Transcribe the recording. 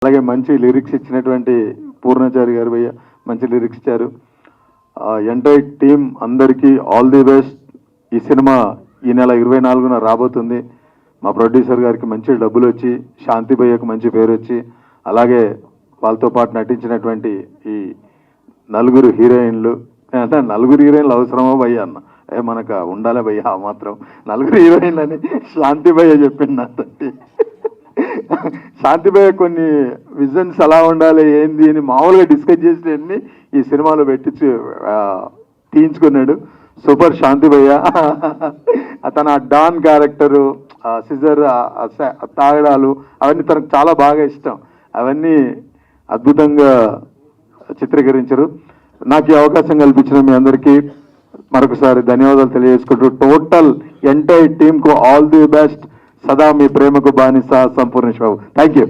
అలాగే మంచి లిరిక్స్ ఇచ్చినటువంటి పూర్ణాచారి గారు భయ్య మంచి లిరిక్స్ ఇచ్చారు. ఎంటైర్ టీం అందరికీ ఆల్ ది బెస్ట్. ఈ సినిమా ఈ నెల 24న రాబోతుంది. మా ప్రొడ్యూసర్ గారికి మంచి డబ్బులు వచ్చి, శాంతి భయ్యకు మంచి పేరు వచ్చి, అలాగే వాళ్ళతో పాటు నటించినటువంటి ఈ నలుగురు హీరోయిన్లు, అంటే నలుగురు హీరోయిన్లు అవసరమో భయ్య అన్న, మనకు ఉండాలి భయ్య ఆ మాత్రం. నలుగురు హీరోయిన్లు అని శాంతి భయ్య చెప్పింది నాతోటి. శాంతి భయ్య కొన్ని విజన్స్ ఎలా ఉండాలి ఏంది అని మామూలుగా డిస్కస్ చేసినవన్నీ ఈ సినిమాలో పెట్టి తీయించుకున్నాడు. సూపర్ శాంతి భయ్య. తన డాన్ క్యారెక్టరు, సిజర్, తాగడాలు అవన్నీ తనకు చాలా బాగా ఇష్టం. అవన్నీ అద్భుతంగా చిత్రీకరించారు. నాకు ఈ అవకాశం కల్పించిన మీ అందరికీ మరొకసారి ధన్యవాదాలు తెలియజేసుకుంటూ టోటల్ ఎంటైర్ టీంకు ఆల్ ది బెస్ట్. సదా మీ ప్రేమకు బానిస సంపూర్ణేష్ బాబు. Thank you.